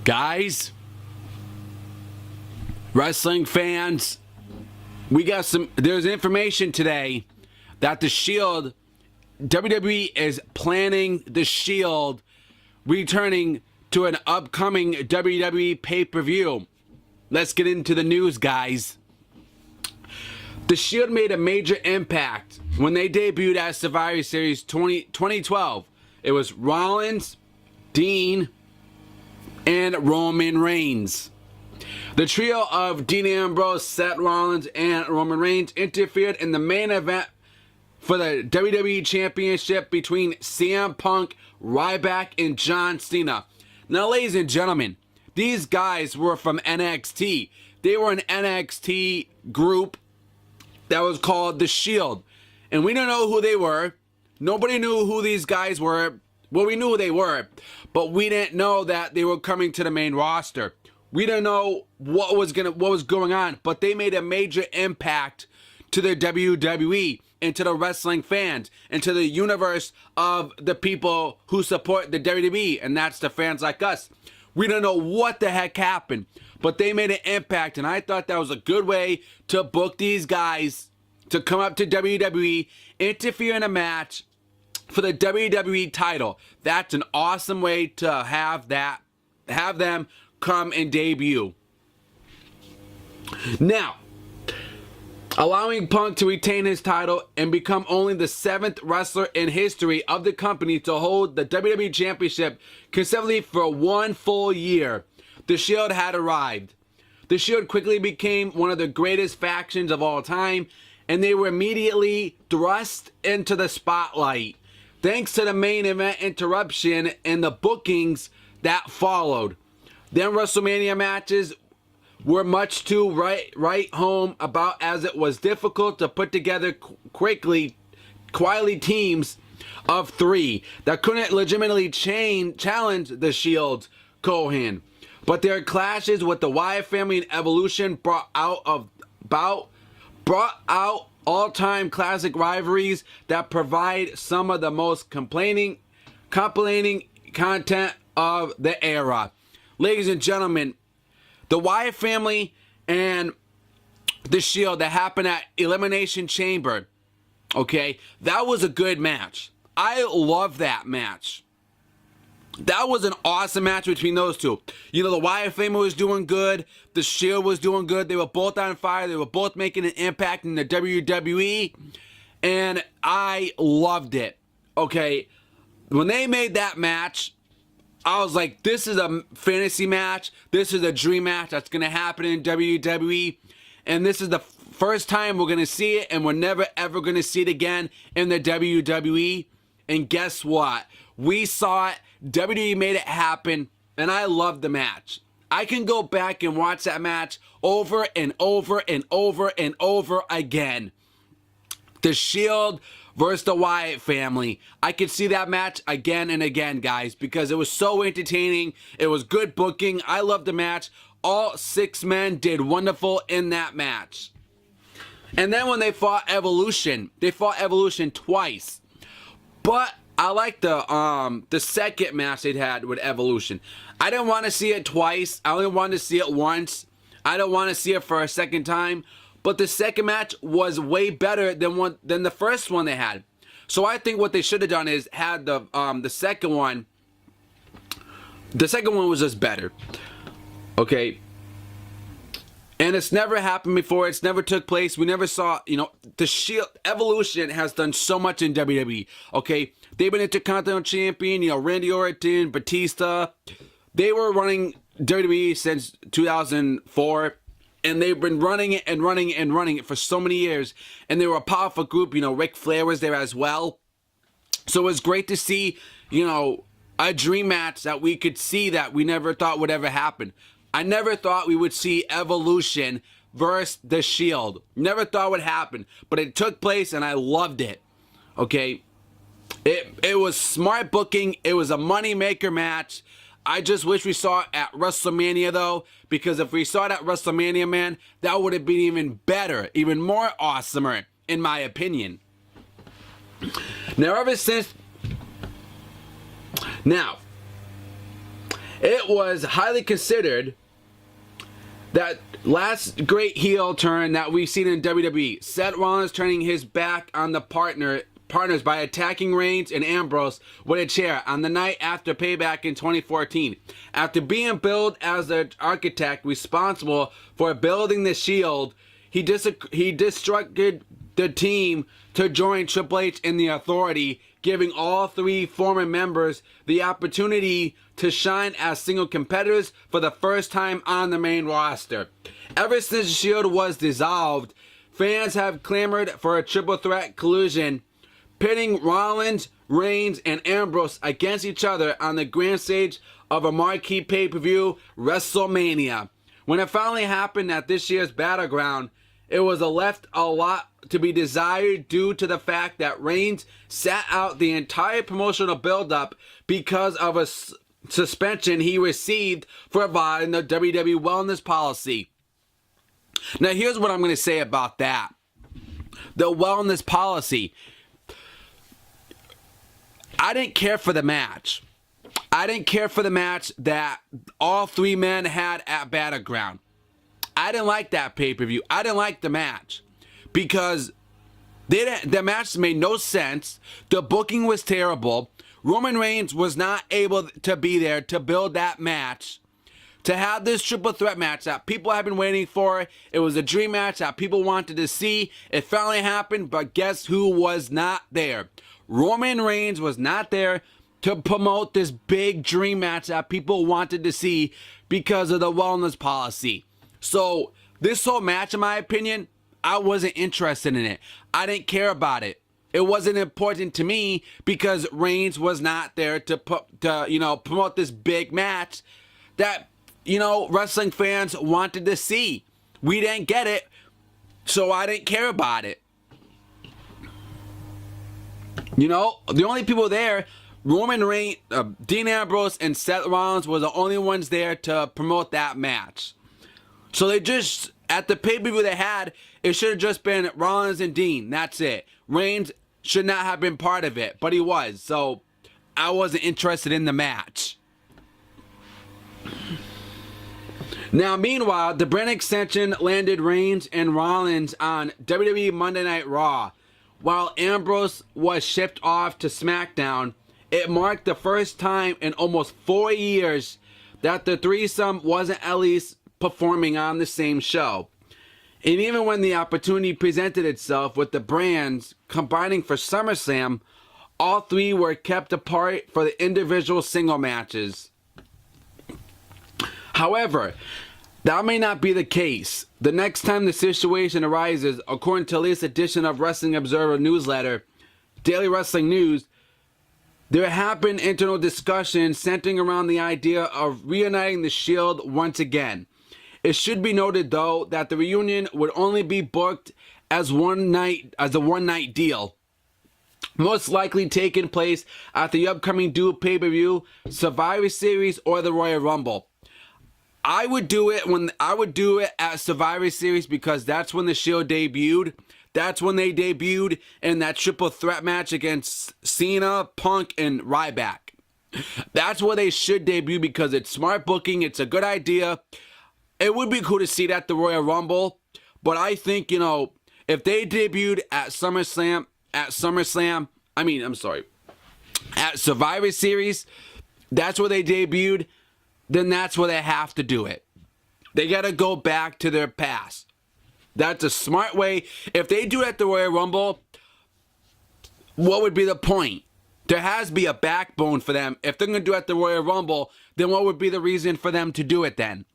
Guys, wrestling fans, there's information today that the Shield, WWE is planning the Shield returning to an upcoming WWE pay-per-view. Let's get into the news, guys. The Shield made a major impact when they debuted at Survivor Series 2012. It was Rollins, Dean, and Roman Reigns. The trio of Dean Ambrose, Seth Rollins, and Roman Reigns interfered in the main event for the WWE Championship between CM Punk, Ryback, and John Cena. Now, ladies and gentlemen, these guys were from NXT. They were an NXT group that was called The Shield. And we don't know who they were. Nobody knew who these guys were. Well, we knew who they were, but we didn't know that they were coming to the main roster. We didn't know what was going on, but they made a major impact to the WWE and to the wrestling fans and to the universe of the people who support the WWE, and that's the fans like us. We don't know what the heck happened, but they made an impact, and I thought that was a good way to book these guys to come up to WWE, interfere in a match for the WWE title. That's an awesome way to have them come and debut. Now, allowing Punk to retain his title and become only the 7th wrestler in history of the company to hold the WWE Championship consecutively for one full year, the Shield had arrived. The Shield quickly became one of the greatest factions of all time, and they were immediately thrust into the spotlight, thanks to the main event interruption and the bookings that followed. Then WrestleMania matches were much to write home about, as it was difficult to put together quietly teams of 3 that couldn't legitimately challenge the Shield's Cohen. But their clashes with the Wyatt family and Evolution brought out all-time classic rivalries that provide some of the most compelling content of the era. Ladies and gentlemen, the Wyatt family and the Shield that happened at Elimination Chamber, okay, that was a good match. I love that match. That was an awesome match between those two. You know, the Wyatt family was doing good. The Shield was doing good. They were both on fire. They were both making an impact in the WWE. And I loved it. Okay, when they made that match, I was like, this is a fantasy match. This is a dream match that's going to happen in WWE. And this is the first time we're going to see it, and we're never, ever going to see it again in the WWE. And guess what? We saw it. WWE made it happen, and I loved the match. I can go back and watch that match over and over and over and over again. The Shield versus the Wyatt family. I could see that match again and again, guys, because it was so entertaining. It was good booking. I loved the match. All 6 men did wonderful in that match. And then when they fought Evolution twice. But I like the second match they'd had with Evolution. I didn't want to see it twice. I only wanted to see it once. I don't want to see it for a second time. But the second match was way better than the first one they had. So I think what they should have done is had the second one. The second one was just better. Okay. And it's never happened before. It's never took place. We never saw, the Shield Evolution has done so much in WWE. Okay. They've been Intercontinental Champion, Randy Orton, Batista. They were running WWE since 2004. And they've been running it and running it and running it for so many years. And they were a powerful group. Ric Flair was there as well. So it was great to see, a dream match that we could see that we never thought would ever happen. I never thought we would see Evolution versus the Shield. Never thought it would happen. But it took place, and I loved it. Okay? It was smart booking. It was a money-maker match. I just wish we saw it at WrestleMania, though, because if we saw it at WrestleMania, man, that would have been even better, even more awesomer, in my opinion. Now, it was highly considered that last great heel turn that we've seen in WWE. Seth Rollins turning his back on the partners by attacking Reigns and Ambrose with a chair on the night after Payback in 2014. After being billed as the architect responsible for building the Shield, he destructed the team to join Triple H in the Authority, giving all three former members the opportunity to shine as single competitors for the first time on the main roster. Ever since the Shield was dissolved, fans have clamored for a triple threat collision, pitting Rollins, Reigns, and Ambrose against each other on the grand stage of a marquee pay-per-view, WrestleMania. When it finally happened at this year's Battleground, it was left a lot to be desired due to the fact that Reigns sat out the entire promotional build-up because of a suspension he received for violating the WWE wellness policy. Now, here's what I'm going to say about that. The wellness policy. I didn't care for the match. I didn't care for the match that all three men had at Battleground. I didn't like that pay-per-view. I didn't like the match because the match made no sense. The booking was terrible. Roman Reigns was not able to be there to build that match, to have this triple threat match that people have been waiting for. It was a dream match that people wanted to see. It finally happened, but guess who was not there? Roman Reigns was not there to promote this big dream match that people wanted to see because of the wellness policy. So this whole match, in my opinion, I wasn't interested in it. I didn't care about it. It wasn't important to me because Reigns was not there to promote this big match that, wrestling fans wanted to see. We didn't get it, so I didn't care about it. The only people there, Roman Reigns, Dean Ambrose, and Seth Rollins were the only ones there to promote that match. So they just, at the pay-per-view they had, it should have just been Rollins and Dean. That's it. Reigns should not have been part of it, but he was. So I wasn't interested in the match. Now, meanwhile, the brand extension landed Reigns and Rollins on WWE Monday Night Raw. While Ambrose was shipped off to SmackDown, it marked the first time in almost 4 years that the threesome wasn't at least performing on the same show. And even when the opportunity presented itself with the brands combining for SummerSlam, all three were kept apart for the individual single matches. However, that may not be the case. The next time the situation arises, according to the latest edition of Wrestling Observer newsletter, Daily Wrestling News, there have been internal discussions centering around the idea of reuniting the Shield once again. It should be noted, though, that the reunion would only be booked as a one-night deal, most likely taking place at the upcoming Duel pay-per-view, Survivor Series, or the Royal Rumble. I would do it at Survivor Series because that's when the Shield debuted. That's when they debuted in that triple threat match against Cena, Punk, and Ryback. That's where they should debut because it's smart booking. It's a good idea. It would be cool to see that at the Royal Rumble, but I think, if they debuted at at Survivor Series, that's where they debuted, then that's where they have to do it. They got to go back to their past. That's a smart way. If they do it at the Royal Rumble, what would be the point? There has to be a backbone for them. If they're going to do it at the Royal Rumble, then what would be the reason for them to do it then?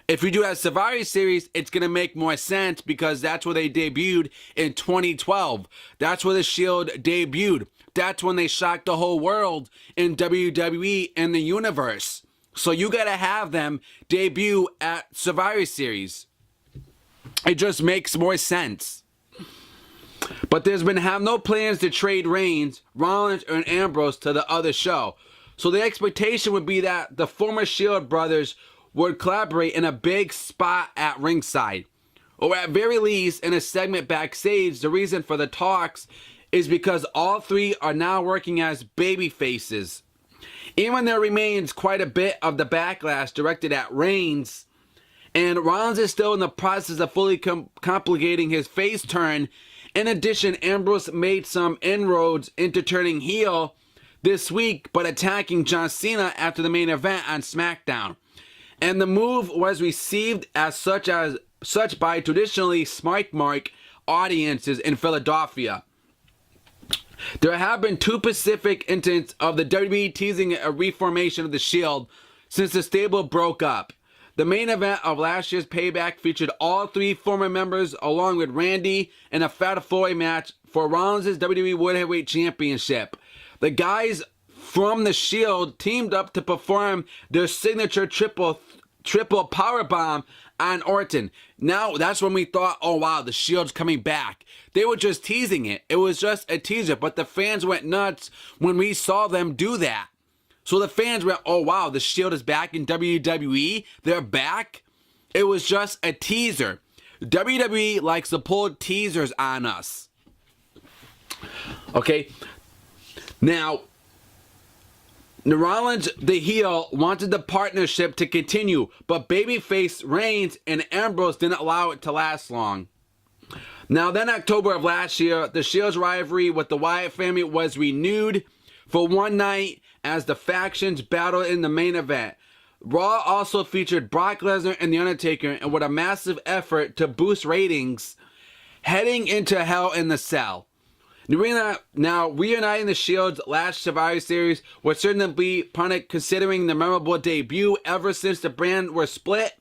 If you do it at Survivor Series, it's going to make more sense because that's where they debuted in 2012. That's where the Shield debuted. That's when they shocked the whole world in WWE and the universe. So you got to have them debut at Survivor Series. It just makes more sense. But there's been no plans to trade Reigns, Rollins, and Ambrose to the other show. So the expectation would be that the former Shield brothers would collaborate in a big spot at ringside. Or at very least, in a segment backstage. The reason for the talks is because all three are now working as baby faces. Even there remains quite a bit of the backlash directed at Reigns, and Rollins is still in the process of fully complicating his face turn. In addition, Ambrose made some inroads into turning heel this week, but attacking John Cena after the main event on SmackDown. And the move was received as such by traditionally smart mark audiences in Philadelphia. There have been 2 specific instances of the WWE teasing a reformation of the Shield since the stable broke up. The main event of last year's Payback featured all 3 former members along with Randy in a Fatal 4-Way match for Rollins' WWE World Heavyweight Championship. The guys from the Shield teamed up to perform their signature triple powerbomb on Orton. Now, that's when we thought, oh wow, the Shield's coming back. They were just teasing it. It was just a teaser, but the fans went nuts when we saw them do that. So the fans went, oh wow, the Shield is back in WWE. They're back. It was just a teaser. WWE likes to pull teasers on us. Okay. Now, Rollins, the heel, wanted the partnership to continue, but babyface Reigns and Ambrose didn't allow it to last long. Now, then October of last year, the Shield's rivalry with the Wyatt family was renewed for one night as the factions battled in the main event. Raw also featured Brock Lesnar and The Undertaker, and with a massive effort to boost ratings, heading into Hell in the Cell. Now, reuniting the Shield's last Survivor Series would certainly be punted considering the memorable debut. Ever since the brand were split,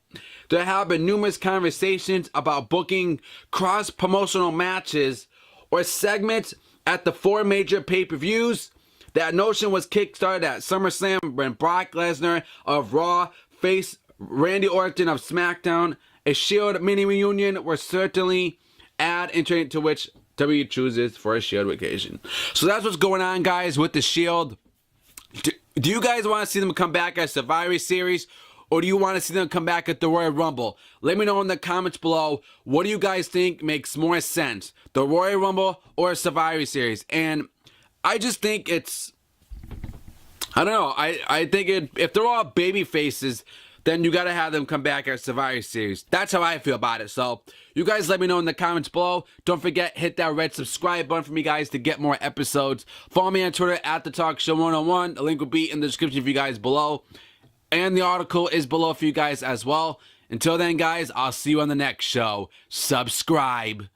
there have been numerous conversations about booking cross-promotional matches or segments at the 4 major pay-per-views. That notion was kickstarted at SummerSlam when Brock Lesnar of Raw faced Randy Orton of SmackDown. A Shield mini reunion will certainly add into which WWE chooses for a Shield occasion. So that's what's going on, guys, with the Shield. Do you guys want to see them come back at Survivor Series, or do you want to see them come back at the Royal Rumble? Let me know in the comments below. What do you guys think makes more sense, the Royal Rumble or Survivor Series? And I just think it's, I don't know. I think if they're all baby faces, then you got to have them come back at Survivor Series. That's how I feel about it. So you guys let me know in the comments below. Don't forget, hit that red subscribe button for me, guys, to get more episodes. Follow me on Twitter at TheTalkShow101. The link will be in the description for you guys below. And the article is below for you guys as well. Until then, guys, I'll see you on the next show. Subscribe.